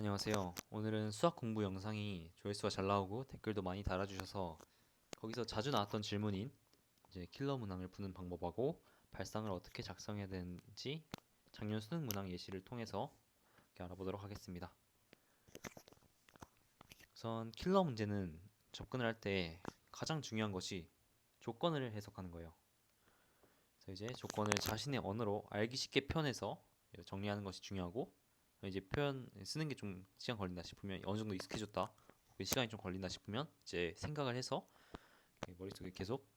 안녕하세요. 오늘은 수학 공부 영상이 조회수가 잘 나오고 댓글도 많이 달아주셔서 거기서 자주 나왔던 질문인 이제 킬러 문항을 푸는 방법하고 발상을 어떻게 작성해야 되는지 작년 수능 문항 예시를 통해서 이렇게 알아보도록 하겠습니다. 우선 킬러 문제는 접근을 할 때 가장 중요한 것이 조건을 해석하는 거예요. 그래서 이제 조건을 자신의 언어로 알기 쉽게 표현해서 정리하는 것이 중요하고, 이제 표현 쓰는 게 좀 시간 걸린다 싶으면, 어느 정도 익숙해졌다, 시간이 좀 걸린다 싶으면 이제 생각을 해서 머릿속에 계속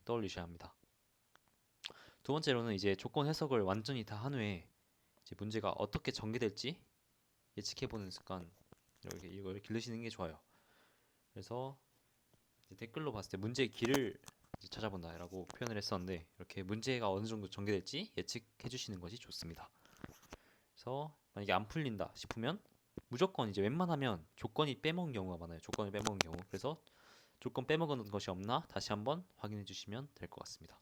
떠올리셔야 합니다. 두 번째로는 이제 조건 해석을 완전히 다 한 후에 이제 문제가 어떻게 전개될지 예측해보는 습관, 이렇게 이걸 기르시는 게 좋아요. 그래서 이제 댓글로 봤을 때 문제의 길을 이제 찾아본다라고 표현을 했었는데, 이렇게 문제가 어느 정도 전개될지 예측해 주시는 것이 좋습니다. 그래서 만약에 안 풀린다 싶으면 무조건 이제 웬만하면 조건이 빼먹은 경우가 많아요. 조건을 빼먹은 경우. 그래서 조건 빼먹은 것이 없나 다시 한번 확인해 주시면 될 것 같습니다.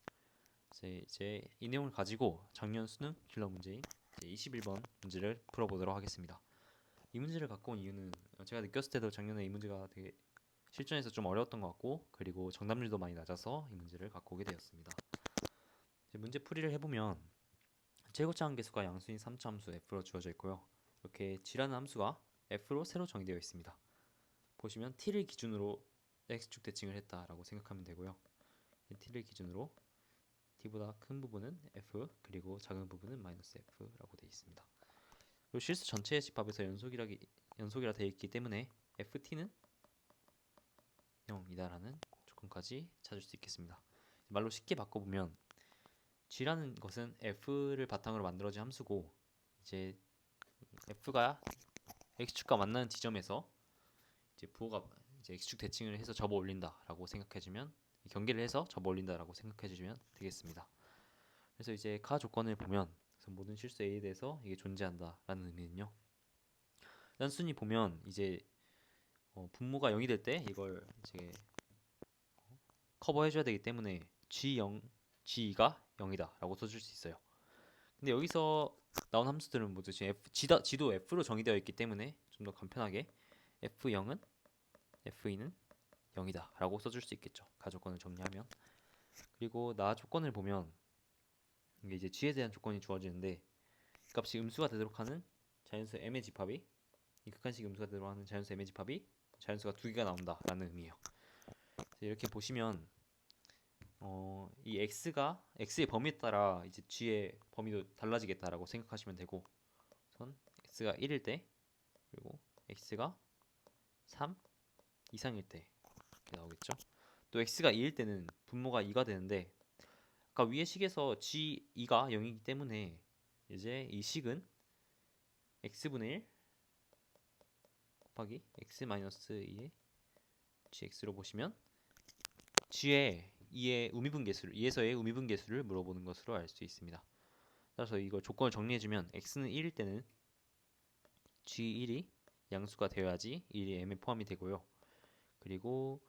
이제 이 내용을 가지고 작년 수능 킬러 문제인 21번 문제를 풀어보도록 하겠습니다. 이 문제를 갖고 온 이유는 제가 느꼈을 때도 작년에 이 문제가 되게 실전에서 좀 어려웠던 것 같고, 그리고 정답률도 많이 낮아서 이 문제를 갖고 오게 되었습니다. 이제 문제 풀이를 해보면 최고차 함계수가 양수인 3차 함수 f로 주어져 있고요. 이렇게 g라는 함수가 f로 새로 정의되어 있습니다. 보시면 t를 기준으로 x축 대칭을 했다라고 생각하면 되고요. t를 기준으로 t보다 큰 부분은 f, 그리고 작은 부분은 마이너스 f라고 되어 있습니다. 그리고 실수 전체의 집합에서 연속이라 되어 있기 때문에 ft는 0이다라는 조건까지 찾을 수 있겠습니다. 말로 쉽게 바꿔보면 g라는 것은 f를 바탕으로 만들어진 함수고, 이제 f가 x축과 만나는 지점에서 이제 부호가 이제 x축 대칭을 해서 접어 올린다라고 생각해주면, 경계를 해서 접어 올린다라고 생각해주면 되겠습니다. 그래서 이제 가 조건을 보면, 그래서 모든 실수 a에 대해서 이게 존재한다라는 의미는요. 단순히 보면 이제 분모가 0이 될 때 이걸 이제 커버해줘야 되기 때문에 g0, g가 0이다라고 써줄 수 있어요. 근데 여기서 나온 함수들은 모두 지금 g도 f로 정의되어 있기 때문에 좀 더 간편하게 f0은 f2는 0이다 라고 써줄 수 있겠죠. 가조건을 정리하면. 그리고 나 조건을 보면 이게 이제 g에 대한 조건이 주어지는데, 값이 음수가 되도록 하는 자연수 m의 집합이, 이 극한식 음수가 되도록 하는 자연수 m의 집합이 자연수가 두 개가 나온다라는 의미예요. 이렇게 보시면 이 x의 범위에 따라 이제 g의 범위도 달라지겠다라고 생각하시면 되고, 우선 x가 1일 때, 그리고 x가 3 이상일 때 이렇게 나오겠죠. 또 x가 2일 때는 분모가 2가 되는데, 아까 위의 식에서 g2가 0이기 때문에 이제 이 식은 x분의 1 곱하기 x-2의 gx로 보시면 g의 2의 우미분계수를, 2에서의 우미분계수를 물어보는 것으로 알 수 있습니다. 따라서 이거 조건을 정리해주면 x는 1일 때는 g1이 양수가 되어야지 1이 m에 포함이 되고요. 그리고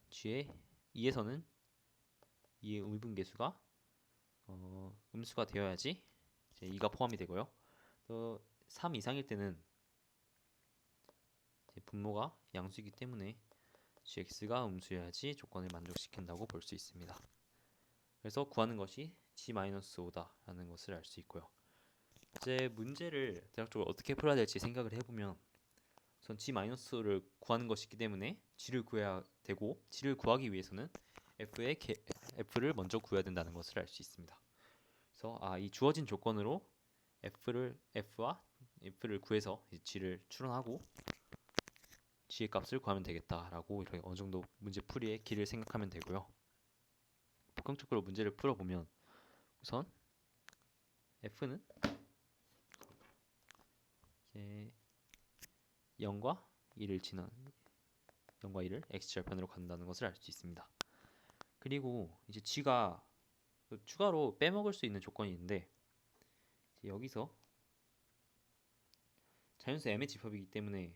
g의 2에서는 2의 우미분계수가 음수가 되어야지 이제 2가 포함이 되고요. 또 3 이상일 때는 분모가 양수이기 때문에 gx가 음수여야지 조건을 만족시킨다고 볼 수 있습니다. 그래서 구하는 것이 g-5다라는 것을 알 수 있고요. 이제 문제를 대략적으로 어떻게 풀어야 될지 생각을 해보면, 우선 g-를 구하는 것이기 때문에 g를 구해야 되고, g를 구하기 위해서는 f를 먼저 구해야 된다는 것을 알 수 있습니다. 그래서 이 주어진 조건으로 f를 구해서 g를 추론하고 g의 값을 구하면 되겠다라고, 이렇게 어느 정도 문제 풀이의 길을 생각하면 되고요. 본격적으로 문제를 풀어보면 우선 f는 이제 0과 1을 지난 0과 1을 x절편으로 간다는 것을 알 수 있습니다. 그리고 이제 g가 추가로 빼먹을 수 있는 조건이 있는데, 여기서 자연수 m의 집합이기 때문에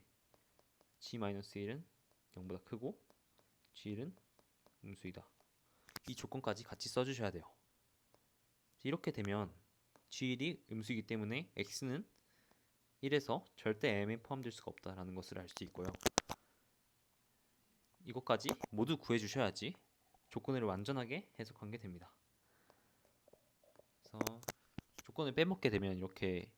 g-1은 0보다 크고 g1은 음수이다. 이 조건까지 같이 써주셔야 돼요. 이렇게 되면 g1이 음수이기 때문에 x는 1에서 절대 m에 포함될 수가 없다라는 것을 알 수 있고요. 이것까지 모두 구해주셔야지 조건을 완전하게 해석하게 됩니다. 그래서 조건을 빼먹게 되면 이렇게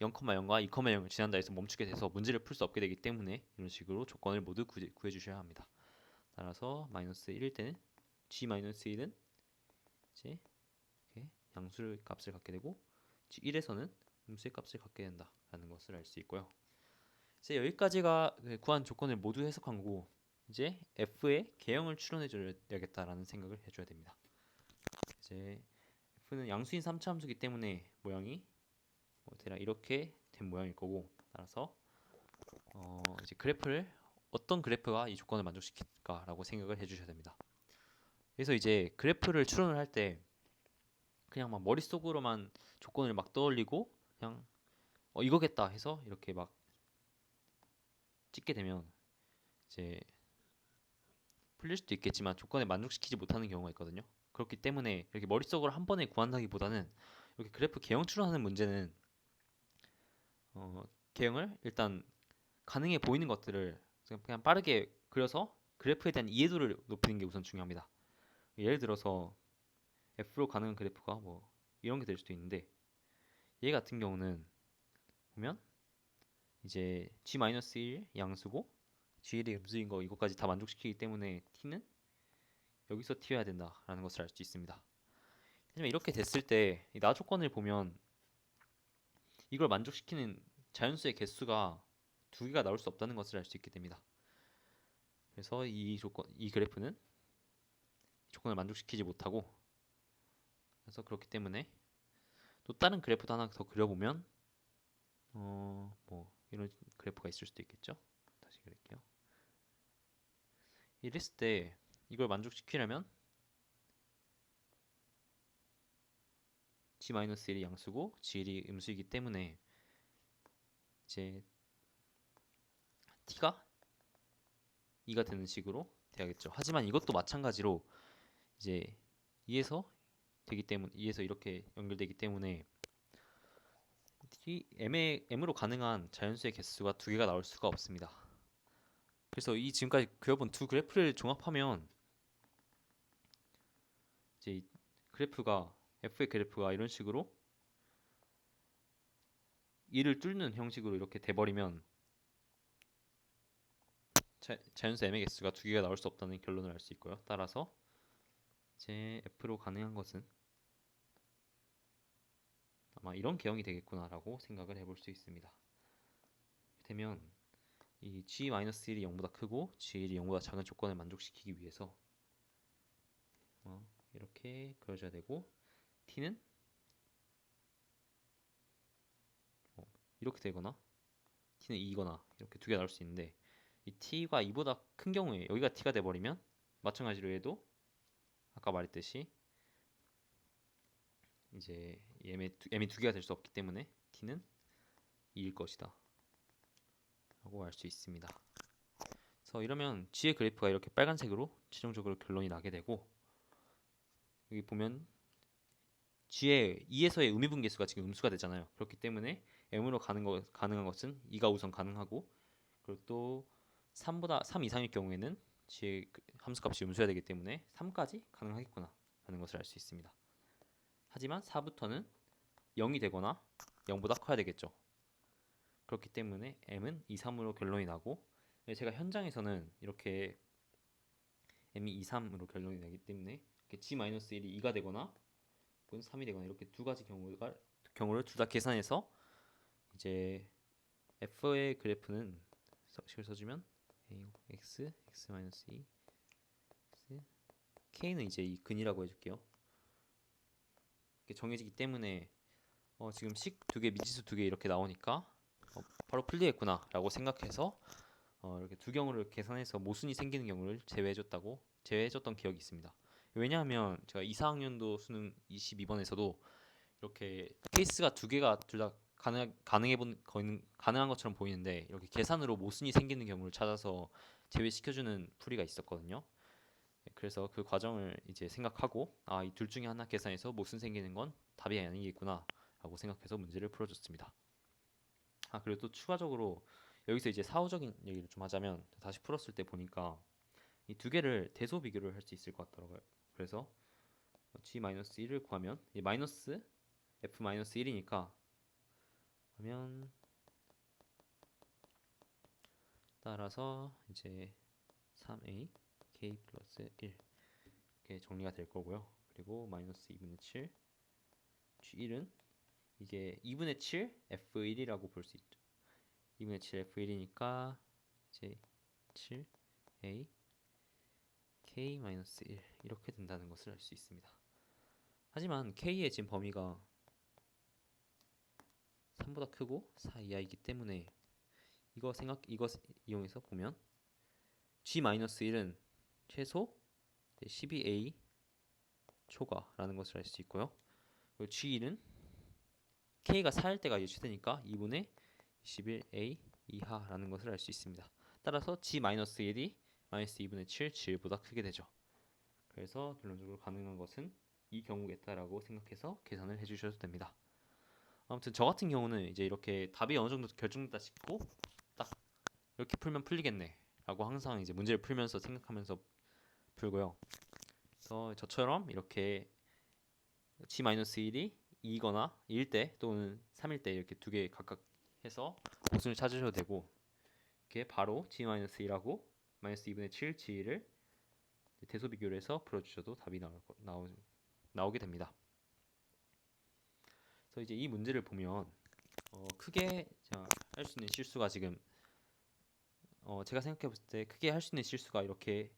0,0과 2,0을 지난다 해서 멈추게 돼서 문제를 풀 수 없게 되기 때문에 이런 식으로 조건을 모두 구해주셔야 합니다. 따라서 마이너스 1일 때는 g-1은 이제 이렇게 양수의 값을 갖게 되고 g1에서는 음수의 값을 갖게 된다라는 것을 알 수 있고요. 이제 여기까지가 구한 조건을 모두 해석한 거고 이제 f의 개형을 추론해 줘야겠다라는 생각을 해줘야 됩니다. 이제 f는 양수인 3차 함수이기 때문에 모양이 대략 이렇게 된 모양일 거고 따라서 이제 그래프를 어떤 그래프가 이 조건을 만족시킬까라고 생각을 해주셔야 됩니다. 그래서 이제 그래프를 추론을 할 때 그냥 막 머릿속으로만 조건을 막 떠올리고 그냥 이거겠다 해서 이렇게 막 찍게 되면 이제 풀릴 수도 있겠지만 조건에 만족시키지 못하는 경우가 있거든요. 그렇기 때문에 이렇게 머릿속으로 한 번에 구한다기보다는 이렇게 그래프 개형 추론하는 문제는 개형을 일단 가능해 보이는 것들을 그냥 빠르게 그려서 그래프에 대한 이해도를 높이는 게 우선 중요합니다. 예를 들어서 F로 가능한 그래프가 뭐 이런 게 될 수도 있는데 얘 같은 경우는 보면 이제 g-1 양수고 g1이 음수인 거 이거까지 다 만족시키기 때문에 t는 여기서 튀어야 된다라는 것을 알 수 있습니다. 하지만 이렇게 됐을 때 이 나 조건을 보면 이걸 만족시키는 자연수의 개수가 두 개가 나올 수 없다는 것을 알 수 있게 됩니다. 그래서 이 그래프는 조건을 만족시키지 못하고 그래서 그렇기 때문에 또 다른 그래프도 하나 더 그려보면 뭐 이런 그래프가 있을 수도 있겠죠. 다시 그릴게요. 이랬을 때 이걸 만족시키려면 g-1이 양수고 g1이 음수이기 때문에 이제 t가 2가 되는 식으로 돼야겠죠. 하지만 이것도 마찬가지로 이제 2에서 이렇게 연결되기 때문에 m으로 가능한 자연수의 개수가 두 개가 나올 수가 없습니다. 그래서 이 지금까지 그려본 두 그래프를 종합하면 이제 이 그래프가 f의 그래프가 이런 식으로 2를 뚫는 형식으로 이렇게 돼버리면 자연수 m의 개수가 두 개가 나올 수 없다는 결론을 알 수 있고요. 따라서 이제 f로 가능한 것은 아마 이런 개형이 되겠구나라고 생각을 해볼 수 있습니다. 되면 이 g-1이 0보다 크고 g1이 0보다 작은 조건을 만족시키기 위해서 이렇게 그려줘야 되고 t는 이렇게 되거나 t는 2거나 이렇게 두 개 나올 수 있는데 이 t가 2보다 큰 경우에 여기가 t가 돼버리면 마찬가지로 해도 아까 말했듯이 이제 m이 두 개가 될 수 없기 때문에 t는 2일 것이다 라고 알 수 있습니다. 그래서 이러면 g의 그래프가 이렇게 빨간색으로 최종적으로 결론이 나게 되고 여기 보면 g의 2에서의 음위분계수가 지금 음수가 되잖아요. 그렇기 때문에 m으로 가능한 것은 2가 우선 가능하고 그리고 또 3 이상일 경우에는 g의 함수값이 음수해야 되기 때문에 3까지 가능하겠구나 라는 것을 알 수 있습니다. 하지만 4부터는 0이 되거나 0보다 커야 되겠죠. 그렇기 때문에 m은 2, 3으로 결론이 나고 제가 현장에서는 이렇게 m이 2, 3으로 결론이 나기 때문에 g-1이 2가 되거나 혹은 3이 되거나 이렇게 두 가지 경우를 둘 다 계산해서 이제 f의 그래프는 식을 써주면 x, x-2 x, k는 이제 이 근이라고 해줄게요. 이렇게 정해지기 때문에 지금 식 두 개, 미지수 두 개 이렇게 나오니까 바로 풀리겠구나 라고 생각해서 이렇게 두 경우를 계산해서 모순이 생기는 경우를 제외해줬던 기억이 있습니다. 왜냐하면 제가 2, 4학년도 수능 22번에서도 이렇게 케이스가 두 개가 둘 다 가능한 것처럼 보이는데 이렇게 계산으로 모순이 생기는 경우를 찾아서 제외시켜주는 풀이가 있었거든요. 그래서 그 과정을 이제 생각하고 이 둘 중에 하나 계산해서 모순 생기는 건 답이 아니겠구나 라고 생각해서 문제를 풀어줬습니다. 그리고 또 추가적으로 여기서 이제 사후적인 얘기를 좀 하자면 다시 풀었을 때 보니까 이 두 개를 대소 비교를 할 수 있을 것 같더라고요. 그래서 g-1을 구하면 이 마이너스 f-1이니까 하면 따라서 이제 3a k 플러스 1 이렇게 정리가 될 거고요. 그리고 마이너스 2분의 7 g1은 이게 2분의 7 f1이라고 볼 수 있죠. 2분의 7 f1이니까 이제 7a k-1 이렇게 된다는 것을 알 수 있습니다. 하지만 k의 지금 범위가 3보다 크고 4 이하이기 때문에 이거 이용해서 보면 g-1은 최소 12a 초과라는 것을 알 수 있고요. 그리고 g1은 k가 4일 때가 이제 최대니까 2분의 21a 이하라는 것을 알 수 있습니다. 따라서 g-1이 마이너스 2분의 7 g1보다 크게 되죠. 그래서 결론적으로 가능한 것은 이 경우겠다라고 생각해서 계산을 해주셔도 됩니다. 아무튼 저 같은 경우는 이제 이렇게 답이 어느 정도 결정됐다 싶고 딱 이렇게 풀면 풀리겠네 라고 항상 이제 문제를 풀면서 생각하면서 풀고요. 그래서 저처럼 이렇게 g-1이 2거나 2일 때 또는 3일 때 이렇게 두 개 각각 해서 모순을 찾으셔도 되고 이렇게 바로 g-1하고 마이너스 2분의 7 g를 대소 비교를 해서 풀어주셔도 답이 나오게 됩니다. 그래서 이제 이 문제를 보면 크게 할 수 있는 실수가 지금 제가 생각해 봤을 때 크게 할 수 있는 실수가 이렇게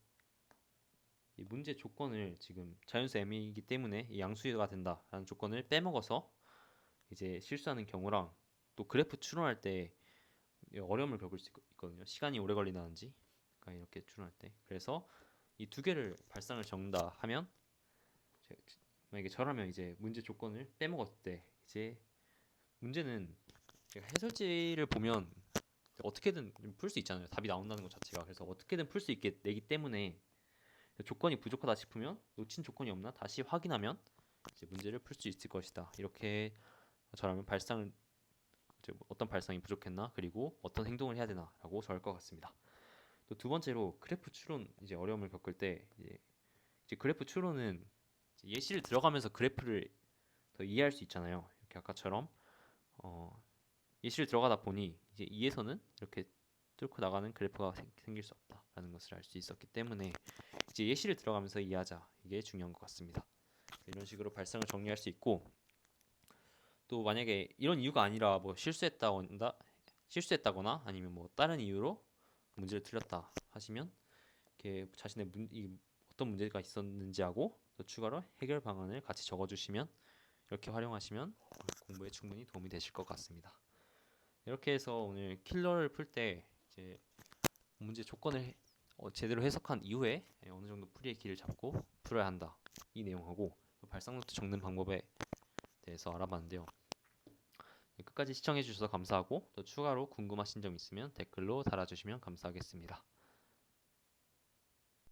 이 문제 조건을 지금 자연수 m이기 때문에 이 양수가 된다라는 조건을 빼먹어서 이제 실수하는 경우랑 또 그래프 추론할 때 어려움을 겪을 수 있거든요. 시간이 오래 걸리다든지 그러니까 이렇게 추론할 때. 그래서 이 두 개를 발상을 적는다 하면 만약에 저라면 이제 문제 조건을 빼먹었을 때 이제 문제는 제가 해설지를 보면 어떻게든 풀 수 있잖아요. 답이 나온다는 것 자체가. 그래서 어떻게든 풀 수 있게 내기 때문에 조건이 부족하다 싶으면 놓친 조건이 없나 다시 확인하면 이제 문제를 풀 수 있을 것이다. 이렇게 저라면 발상을 어떤 발상이 부족했나 그리고 어떤 행동을 해야 되나라고 정할 것 같습니다. 또 두 번째로 그래프 추론 이제 어려움을 겪을 때 이제 그래프 추론은 이제 예시를 들어가면서 그래프를 더 이해할 수 있잖아요. 이렇게 아까처럼 예시를 들어가다 보니 이제 2에서는 이렇게 뚫고 나가는 그래프가 생길 수 없다라는 것을 알 수 있었기 때문에 이제 예시를 들어가면서 이해하자 이게 중요한 것 같습니다. 이런 식으로 발상을 정리할 수 있고 또 만약에 이런 이유가 아니라 뭐 실수했다거나 아니면 뭐 다른 이유로 문제를 틀렸다 하시면 이렇게 자신의 어떤 문제가 있었는지 하고 또 추가로 해결 방안을 같이 적어주시면 이렇게 활용하시면 공부에 충분히 도움이 되실 것 같습니다. 이렇게 해서 오늘 킬러를 풀 때 이제 문제 조건을 제대로 해석한 이후에 어느 정도 풀이의 길을 잡고 풀어야 한다 이 내용하고 발상 노트 적는 방법에 대해서 알아봤는데요. 끝까지 시청해 주셔서 감사하고 또 추가로 궁금하신 점 있으면 댓글로 달아주시면 감사하겠습니다.